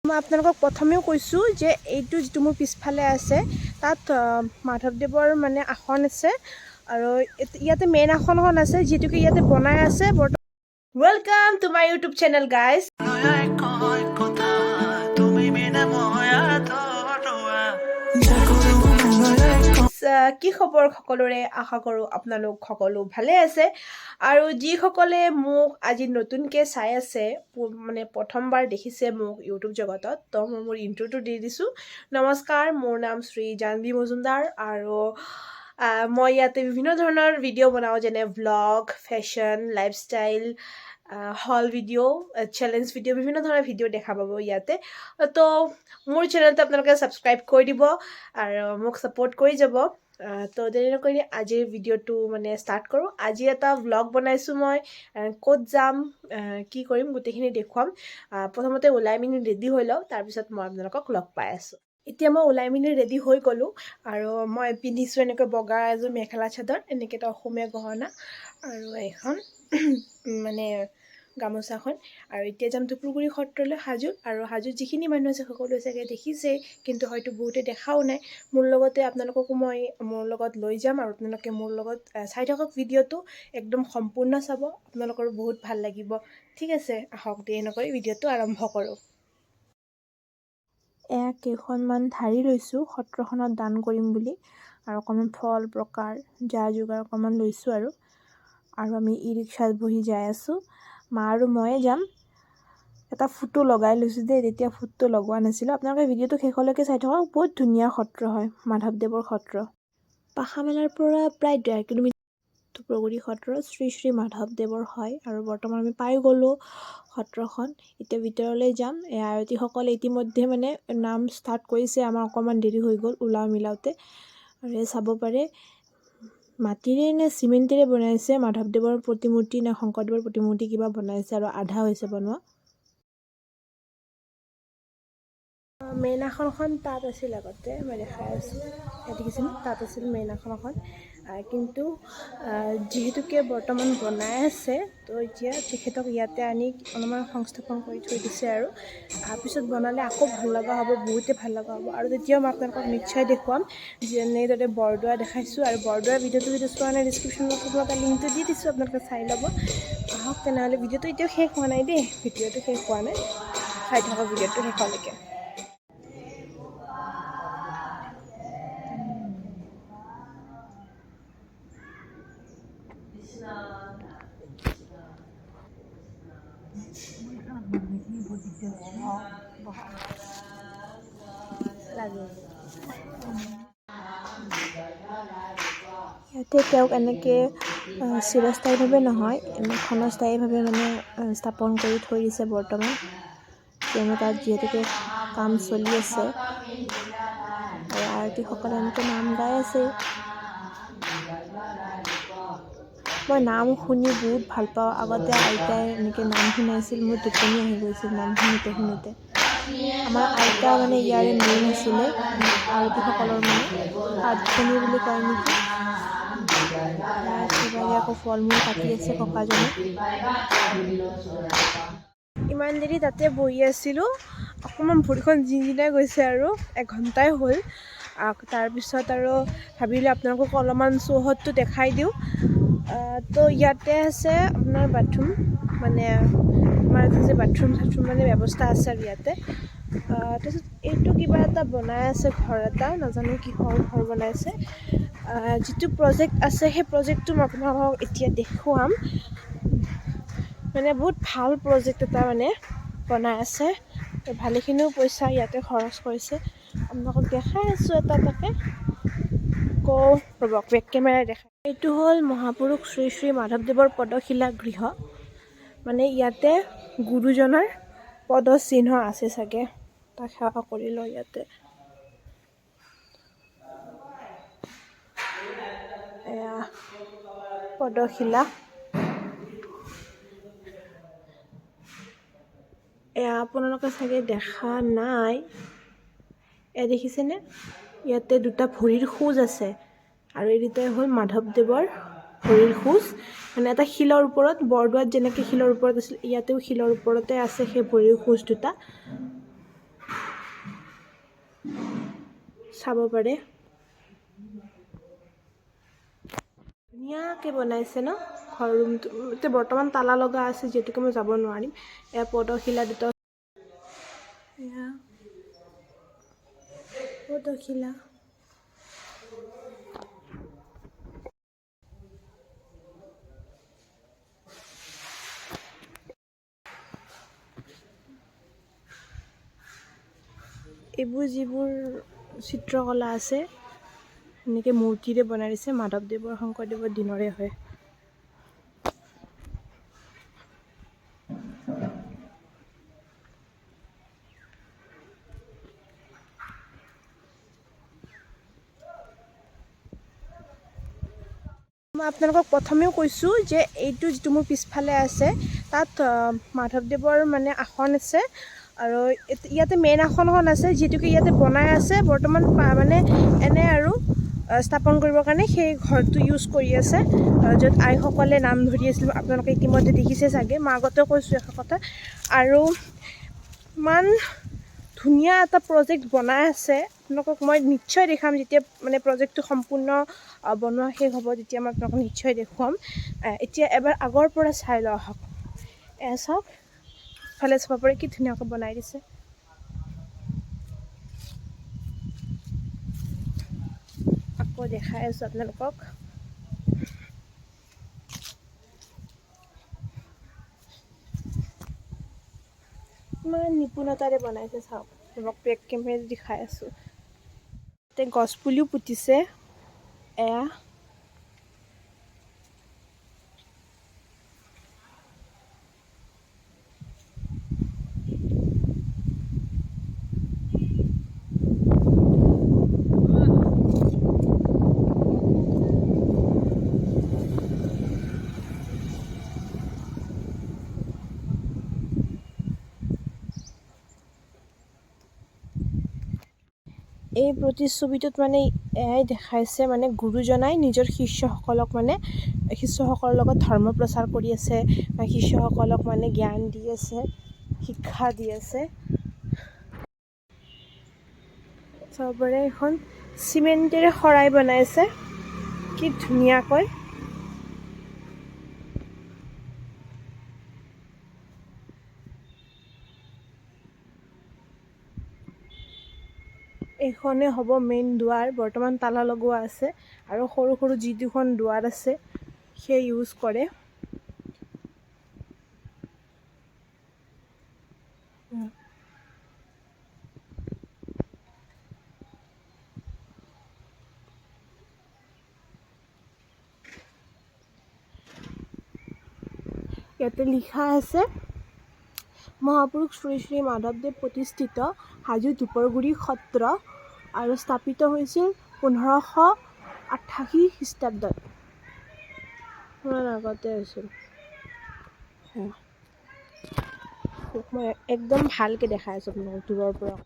মই আপোনালোকক প্ৰথমেও কৈছোঁ যে এইটো যিটো মোৰ পিছফালে আছে তাত মাধৱদেৱৰ মানে আসন আছে আৰু ইয়াতে মেইন আসনখন আছে যিটোকে ইয়াতে বনাই আছে welcome to my YouTube channel guys কি খবৰ সকলোৰে আশা কৰোঁ আপোনালোক সকলো ভালে আছে আৰু যিসকলে মোক আজি নতুনকৈ চাই আছে মানে প্ৰথমবাৰ দেখিছে মোক ইউটিউব জগতত তো মই মোৰ ইণ্ট্ৰ'টো দি দিছোঁ নমস্কাৰ মোৰ নাম শ্ৰী জানবী মজুমদাৰ আৰু মই ইয়াতে বিভিন্ন ধৰণৰ ভিডিঅ' বনাওঁ যেনে ভ্লগ ফেশ্বন লাইফষ্টাইল হল ভিডিঅ' চেলেঞ্জ ভিডিঅ' বিভিন্ন ধৰণৰ ভিডিঅ' দেখা পাব ইয়াতে তো মোৰ চেনেলটো আপোনালোকে ছাবস্ক্ৰাইব কৰি দিব আৰু মোক ছাপোৰ্ট কৰি যাব তো দেৰি নকৰি আজিৰ ভিডিঅ'টো মানে ষ্টাৰ্ট কৰোঁ আজি এটা ভ্লগ বনাইছোঁ মই ক'ত যাম কি কৰিম গোটেইখিনি দেখুৱাম প্ৰথমতে ওলাই মিনি ৰেডি হৈ লওঁ তাৰপিছত মই আপোনালোকক লগ পাই আছোঁ এতিয়া মই ওলাই মিনি ৰেডি হৈ গ'লোঁ আৰু মই পিন্ধিছোঁ এনেকৈ বগা এযোৰ মেখেলা চাদৰ এনেকৈ এটা অসমীয়া গহনা আৰু এইখন মানে গামোচাখন আৰু এতিয়া যাম টুকুৰগুৰি সত্ৰলৈ হাজোত আৰু হাজোত যিখিনি মানুহ আছে সকলোৱে চাগে দেখিছেই কিন্তু হয়তো বহুতে দেখাও নাই মোৰ লগতে আপোনালোককো মই মোৰ লগত লৈ যাম আৰু আপোনালোকে মোৰ লগত চাই থাকক ভিডিঅ'টো একদম সম্পূৰ্ণ চাব আপোনালোকৰো বহুত ভাল লাগিব ঠিক আছে আহক দেৰি নকৰি ভিডিঅ'টো আৰম্ভ কৰোঁ এয়া কেইখনমান ধাৰি লৈছোঁ সত্ৰখনত দান কৰিম বুলি আৰু অকণমান ফল প্ৰকাৰ যা যোগাৰ অকণমান লৈছোঁ আৰু আমি ই ৰিক্সাত বহি যাই আছোঁ মা আৰু ময়ে যাম এটা ফটো লগাই লৈছোঁ দেই তেতিয়া ফটো লগোৱা নাছিলোঁ আপোনালোকে ভিডিঅ'টো শেষলৈকে চাই থাকক বহুত ধুনীয়া সত্ৰ হয় মাধৱদেৱৰ সত্ৰ পাখামেলাৰ পৰা প্ৰায় 1.5 কিলোমিটাৰ টুকুৰগুৰি সত্ৰ শ্ৰী শ্ৰী মাধৱদেৱৰ হয় আৰু বৰ্তমান আমি পাই গ'লোঁ সত্ৰখন এতিয়া ভিতৰলৈ যাম আয়তীসকলে ইতিমধ্যে মানে নাম ষ্টাৰ্ট কৰিছে আমাৰ অকণমান দেৰি হৈ গ'ল মিলাওঁতে আৰু চাব পাৰে মাটিৰে নে চিমেণ্টেৰে বনাইছে মাধৱদেৱৰ প্ৰতিমূৰ্তি নে শংকৰদেৱৰ প্ৰতিমূৰ্তি কিবা বনাইছে আৰু আধা হৈছে বনোৱা মেইন আসনখন তাত আছিল আগতে মই দেখাই আছোঁ দেখিছিলোঁ তাত আছিল মেইন আসনখন কিন্তু যিহেতুকে বৰ্তমান বনাই আছে তো এতিয়া তেখেতক ইয়াতে আনি অলপমান সংস্থাপন কৰি থৈ দিছে আৰু তাৰপিছত বনালে আকৌ ভাল লগা হ'ব বহুতে ভাল লগা হ'ব আৰু তেতিয়াও মই আপোনালোকক নিশ্চয় দেখুৱাম যেনেদৰে বৰদোৱা দেখাইছোঁ আৰু বৰদোৱাৰ ভিডিঅ'টো যদি চোৱা নাই ডিছক্ৰিপশ্যন বক্সত এটা লিংকটো দি দিছোঁ আপোনালোকে চাই ল'ব আহক তেনেহ'লে ভিডিঅ'টো এতিয়াও শেষ হোৱা নাই দেই ভিডিঅ'টো শেষ হোৱা নাই চাই থাকক ভিডিঅ'টো শেষলৈকে ইয়াতে তেওঁক এনেকৈ চিৰস্থায়ীভাৱে নহয় ক্ষণস্থায়ীভাৱে মানে স্থাপন কৰি থৈ দিছে বৰ্তমান কিয়নো তাত যিহেতুকে কাম চলি আছে আৰু আৰতীসকলে এনেকৈ নাম গাই আছে মই নাম শুনি বহুত ভাল পাওঁ আগতে আইতাই এনেকৈ নাম শুনাইছিল মোৰ টোপনি আহি গৈছিল নাম শুনোতে শুনোতে আমাৰ আইতা মানে ইয়াৰে মেইন আছিলে আৰতীসকলৰ মানে আঠখনি বুলি কয় নেকি আকৌ ফল মূল কাটি আছে ককাজনে ইমান দেৰি তাতে বহি আছিলোঁ অকণমান ভৰিখন জিনজিনাই গৈছে আৰু 1 ঘণ্টাই হ'ল তাৰপিছত আৰু ভাবিলোঁ আপোনালোকক অলপমান চৌহদটো দেখাই দিওঁ তো ইয়াতে আছে আপোনাৰ বাথৰুম মানে আমাৰ যে বাথৰুম মানে ব্যৱস্থা আছে আৰু ইয়াতে তাৰপিছত এইটো কিবা এটা বনাই আছে ঘৰ এটা নাজানো কিহৰ ঘৰ বনাইছে যিটো প্ৰজেক্ট আছে সেই প্ৰজেক্টটো মই আপোনালোকক এতিয়া দেখুৱাম মানে বহুত ভাল প্ৰজেক্ট এটা মানে বনাই আছে ভালেখিনিও পইচা ইয়াতে খৰচ কৰিছে আপোনালোকক দেখাই আছোঁ এটা এটাকৈ ৰ'বক বেক কেমেৰাই দেখাই এইটো হ'ল মহাপুৰুষ শ্ৰী শ্ৰী মাধৱদেৱৰ পদশিলা গৃহ মানে ইয়াতে গুৰুজনাৰ পদচিহ্ন আছে চাগে তাক সেৱা কৰি লওঁ ইয়াতে এয়া পদশিলা এয়া আপোনালোকে চাগে দেখা নাই এয়া দেখিছেনে ইয়াতে দুটা ভৰিৰ খোজ আছে আৰু এই দুটাই হ'ল মাধৱদেৱৰ ভৰিৰ খোজ মানে এটা শিলৰ ওপৰত বৰদোৱাত যেনেকৈ শিলৰ ওপৰত আছিল ইয়াতেও শিলৰ ওপৰতে আছে সেই ভৰিৰ খোজ দুটা চাব পাৰে ধুনীয়াকৈ বনাইছে ন ঘৰ ৰুমটো এতিয়া বৰ্তমান তালা লগা আছে যিহেতুকে মই যাব নোৱাৰিম এয়া পদশিলা দুটা এয়া পদশিলা এইবোৰ যিবোৰ চিত্ৰকলা আছে এনেকৈ মূৰ্তিৰে বনাই দিছে মাধৱদেৱৰ শংকৰদেৱৰ দিনৰে হয় মই আপোনালোকক প্ৰথমেও কৈছোঁ যে এইটো যিটো মোৰ পিছফালে আছে তাত মাধৱদেৱৰ মানে আসন আছে আৰু ইয়াতে মেইন আসনখন আছে যিটোকে ইয়াতে বনাই আছে বৰ্তমান মানে এনে আৰু স্থাপন কৰিবৰ কাৰণে সেই ঘৰটো ইউজ কৰি আছে য'ত আইসকলে নাম ধৰি আছিল আপোনালোকে ইতিমধ্যে দেখিছে চাগে মই আগতেও কৈছোঁ এখন কথা আৰু ইমান ধুনীয়া এটা প্ৰজেক্ট বনাই আছে আপোনালোকক মই নিশ্চয় দেখাম যেতিয়া মানে প্ৰজেক্টটো সম্পূৰ্ণ বনোৱা শেষ হ'ব তেতিয়া মই আপোনালোকক নিশ্চয় দেখুৱাম এতিয়া এবাৰ আগৰ পৰা চাই লওঁ আহক এয়া চাওক ইফালে চাব পাৰে কি ধুনীয়াকৈ বনাই দিছে আকৌ দেখাই আছোঁ আপোনালোকক ইমান নিপুণতাৰে বনাইছে চাওক তোমাক বেক কেমেৰাত দেখাই আছোঁ তাতে গছপুলিও পুতিছে এয়া এই প্ৰতিচ্ছবিটোত মানে এয়াই দেখাইছে মানে গুৰুজনাই নিজৰ শিষ্যসকলক মানে শিষ্যসকলৰ লগত ধৰ্ম প্ৰচাৰ কৰি আছে শিষ্যসকলক মানে জ্ঞান দি আছে শিক্ষা দি আছে চাব পাৰে এখন চিমেণ্টেৰে শৰাই বনাইছে কি ধুনীয়াকৈ এইখনে হ'ব মেইন দুৱাৰ বৰ্তমান তালা লগোৱা আছে আৰু সৰু সৰু যি দুখন দুৱাৰ আছে সেই ইউজ কৰে ইয়াতে লিখা আছে মহাপুৰুষ শ্ৰী শ্ৰী মাধৱদেৱ প্ৰতিষ্ঠিত হাজো ধূপৰগুৰি সত্ৰ আৰু স্থাপিত হৈছিল 1588 খ্ৰীষ্টাব্দত ইমান আগতে হৈছিল মই একদম ভালকৈ দেখাই আছোঁ আপোনালোকক দূৰৰ পৰা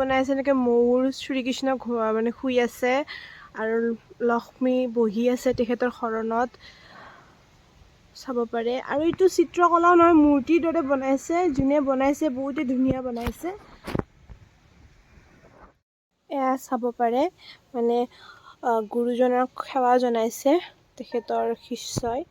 বনাইছে এনেকৈ মৌৰ শ্ৰীকৃষ্ণ মানে শুই আছে আৰু লক্ষ্মী বহি আছে তেখেতৰ শৰণত চাব পাৰে আৰু এইটো চিত্ৰকলাও নহয় মূৰ্তিৰ দৰে বনাইছে যোনে বনাইছে বহুতেই ধুনীয়া বনাইছে এয়া চাব পাৰে মানে গুৰুজনক সেৱা জনাইছে তেখেতৰ শিষ্যই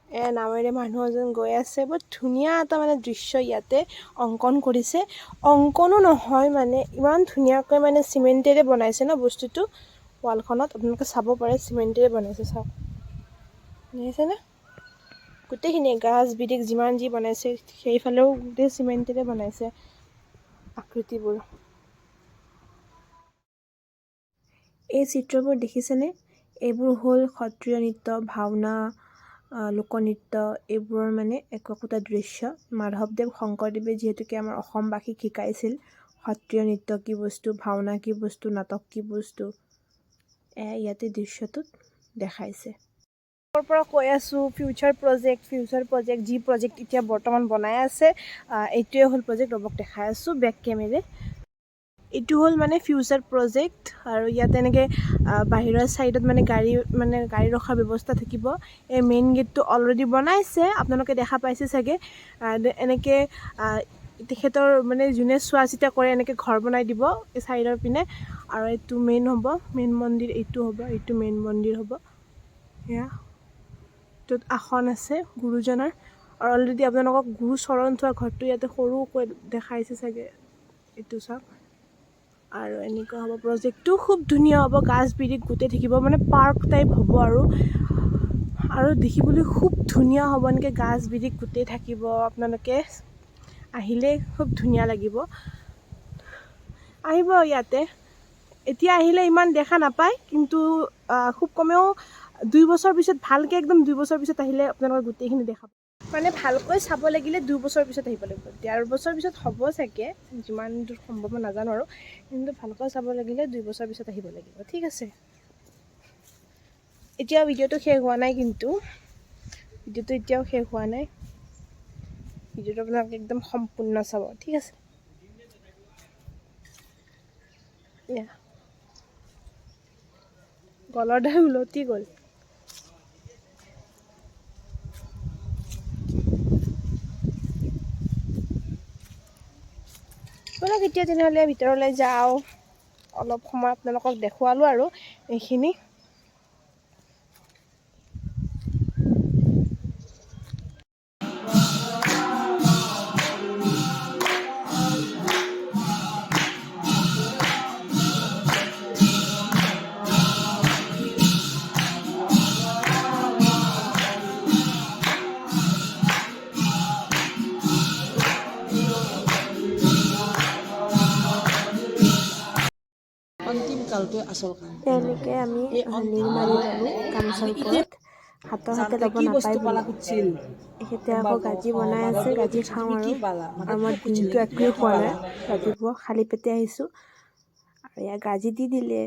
নাৱেৰে মানুহ এজন গৈ আছে বহুত ধুনীয়া এটা মানে দৃশ্য ইয়াতে অংকন কৰিছে অংকনো নহয় মানে ইমান ধুনীয়াকৈ মানে চিমেণ্টেৰে বনাইছে ন বস্তুটো ৱালখনত আপোনালোকে চাব পাৰে চিমেণ্টেৰে বনাইছে চাওক দেখিছেনে গোটেইখিনি গাছ বিৰিখ যিমান যি বনাইছে সেইফালেও গোটেই চিমেণ্টেৰে বনাইছে আকৃতিবোৰ এই চিত্ৰবোৰ দেখিছেনে এইবোৰ হ'ল সত্ৰীয় নৃত্য ভাওনা লোকনৃত্য এইবোৰৰ মানে একোটা দৃশ্য মাধৱদেৱ শংকৰদেৱে যিহেতুকে আমাৰ অসমবাসীক শিকাইছিল সত্ৰীয় নৃত্য কি বস্তু ভাওনা কি বস্তু নাটক কি বস্তু ইয়াতে দৃশ্যটোত দেখাইছে। পৰা কৈ আছোঁ ফিউচাৰ প্ৰজেক্ট যি প্ৰজেক্ট এতিয়া বৰ্তমান বনাই আছে এইটোৱে হ'ল প্ৰজেক্ট। ৰ'বক দেখাই আছোঁ বেক কেমেৰে। এইটো হ'ল মানে ফিউচাৰ প্ৰজেক্ট আৰু ইয়াত এনেকৈ বাহিৰৰ ছাইডত মানে গাড়ী ৰখাৰ ব্যৱস্থা থাকিব। এই মেইন গেটটো অলৰেডি বনাইছে, আপোনালোকে দেখা পাইছে চাগে। এনেকৈ তেখেতৰ মানে যোনে চোৱা চিতা কৰে এনেকৈ ঘৰ বনাই দিব এই ছাইডৰ পিনে। আৰু এইটো মেইন হ'ব, মেইন মন্দিৰ এইটো হ'ব, এইটো মেইন মন্দিৰ হ'ব। সেয়া য'ত আসন আছে গুৰুজনাৰ। আৰু অলৰেডি আপোনালোকক গুৰু চৰণ থোৱা ঘৰটো ইয়াতে সৰুকৈ দেখাইছে চাগে, এইটো চাওক। আৰু এনেকুৱা হ'ব প্ৰজেক্টটো, খুব ধুনীয়া হ'ব, গাছ বিৰিখ গোটেই থাকিব, মানে পাৰ্ক টাইপ হ'ব। আৰু দেখিবলৈ খুব ধুনীয়া হ'ব, এনেকৈ গাছ বিৰিখ গোটেই থাকিব। আপোনালোকে আহিলে খুব ধুনীয়া লাগিব। আহিব ইয়াতে, এতিয়া আহিলে ইমান দেখা নাপায়, কিন্তু খুব কমেও 2 বছৰ পিছত, ভালকৈ একদম 2 বছৰ পিছত আহিলে আপোনালোকে গোটেইখিনি দেখা পাব। মানে ভালকৈ চাব লাগিলে 2 বছৰ পিছত আহিব লাগিব। 1.5 বছৰ পিছত হ'ব চাগে, যিমান দূৰ সম্ভৱ মই নাজানো আৰু, কিন্তু ভালকৈ চাব লাগিলে 2 বছৰ পিছত আহিব লাগিব। ঠিক আছে, এতিয়াও ভিডিঅ'টো শেষ হোৱা নাই, কিন্তু ভিডিঅ'টো এতিয়াও শেষ হোৱা নাই। ভিডিঅ'টো আপোনালোকে একদম সম্পূৰ্ণ চাব। ঠিক আছে, গলৰ দাই উলটি গ'ল। ব'লক এতিয়া তেনেহ'লে ভিতৰলৈ যাওঁ। অলপ সময় আপোনালোকক দেখুৱালোঁ আৰু এইখিনি। এনেকৈ আমি নীল মাৰি ল'লোঁ গামোচাৰ ওপৰত। হাতৰ হাতে ল'ব নাপায় বুলি। এখেতে আকৌ গাজি বনাই আছে, গাজি খাওঁ আৰু মই দিনটো একোৱে খোৱা নাই, ৰাতিপুৱা খালী পেটে আহিছোঁ। আৰু ইয়াত গাজি দি দিলে,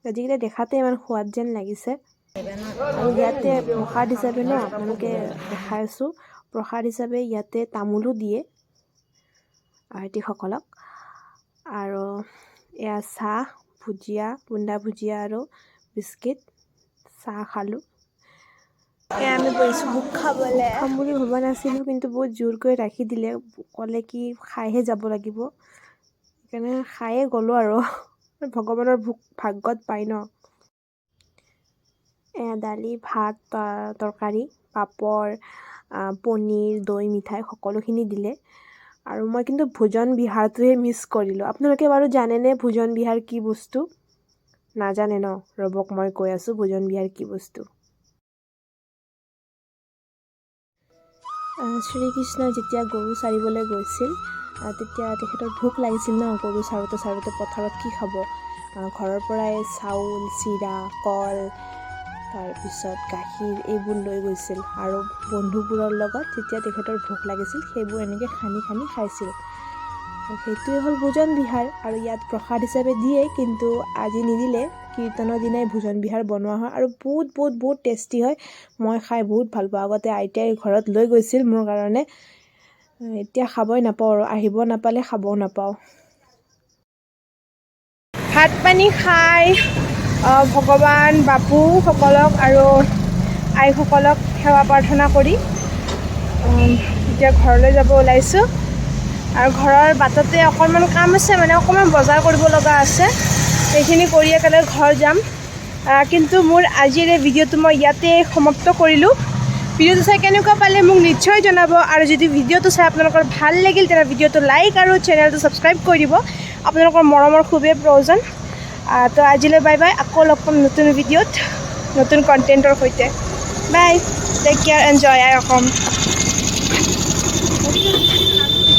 গাজিকেইটা দেখাতে ইমান সোৱাদ যেন লাগিছে। আৰু ইয়াতে প্ৰসাদ হিচাপে ন, আপোনালোকে দেখাই আছোঁ, প্ৰসাদ হিচাপে ইয়াতে তামোলো দিয়ে আয়তীসকলক। আৰু এয়া চাহ, ভুজিয়া, বুন্দা ভুজিয়া আৰু বিস্কিট, চাহ খালোঁ। আমি বহিছোঁ ভোগ খাবলৈ। খাম বুলি ভবা নাছিলোঁ, কিন্তু বহুত জোৰকৈ ৰাখি দিলে, ক'লে কি খাইহে যাব লাগিব। সেইকাৰণে খায়ে গ'লোঁ আৰু ভগৱানৰ ভোগ ভাগ্যত পায় ন। দালি, ভাত, তৰকাৰী, পাপৰ, পনীৰ, দৈ, মিঠাই সকলোখিনি দিলে। আৰু মই কিন্তু ভোজন বিহাৰটোহে মিছ কৰিলোঁ। আপোনালোকে বাৰু জানেনে ভোজন বিহাৰ কি বস্তু? নাজানে ন? ৰ'বক মই কৈ আছোঁ ভোজন বিহাৰ কি বস্তু। শ্ৰীকৃষ্ণই যেতিয়া গৰু চাৰিবলৈ গৈছিল, তেতিয়া তেখেতৰ ভোক লাগিছিল ন। গৰু চাৰোঁতে চাৰোঁতে পথাৰত কি খাব? ঘৰৰ পৰাই চাউল, চিৰা, কল, তাৰপিছত গাখীৰ এইবোৰ লৈ গৈছিল। আৰু বন্ধুবোৰৰ লগত যেতিয়া তেখেতৰ ভোক লাগিছিল, সেইবোৰ এনেকৈ খানি খানি খাইছিল। সেইটোৱে হ'ল ভোজন বিহাৰ। আৰু ইয়াত প্ৰসাদ হিচাপে দিয়ে, কিন্তু আজি নিদিলে। কীৰ্তনৰ দিনাই ভোজন বিহাৰ বনোৱা হয় আৰু বহুত বহুত বহুত টেষ্টি হয়। মই খাই বহুত ভাল পাওঁ। আগতে আইতাই ঘৰত লৈ গৈছিল মোৰ কাৰণে, এতিয়া খাবই নাপাওঁ আৰু, আহিব নাপালে খাবও নাপাওঁ। ভাত পানী খাই ভগৱান বাপুসকলক আৰু আইসকলক সেৱা প্ৰাৰ্থনা কৰি এতিয়া ঘৰলৈ যাব ওলাইছোঁ। আৰু ঘৰৰ বাটতে অকণমান কাম আছে, মানে অকণমান বজাৰ কৰিব লগা আছে, সেইখিনি কৰি একেলগে ঘৰ যাম। কিন্তু মোৰ আজিৰ এই ভিডিঅ'টো মই ইয়াতে সমাপ্ত কৰিলোঁ। ভিডিঅ'টো চাই কেনেকুৱা পালে মোক নিশ্চয় জনাব। আৰু যদি ভিডিঅ'টো চাই আপোনালোকৰ ভাল লাগিল, তেনে ভিডিঅ'টো লাইক আৰু চেনেলটো ছাবস্ক্ৰাইব কৰি দিব। আপোনালোকৰ মৰমৰ খুবেই প্ৰয়োজন। তো আজিলৈ বাই বাই, আকৌ লগ পাম নতুন ভিডিঅ'ত নতুন কণ্টেণ্টৰ সৈতে। বাই, টেক কেয়াৰ, এনজয় আই অসম।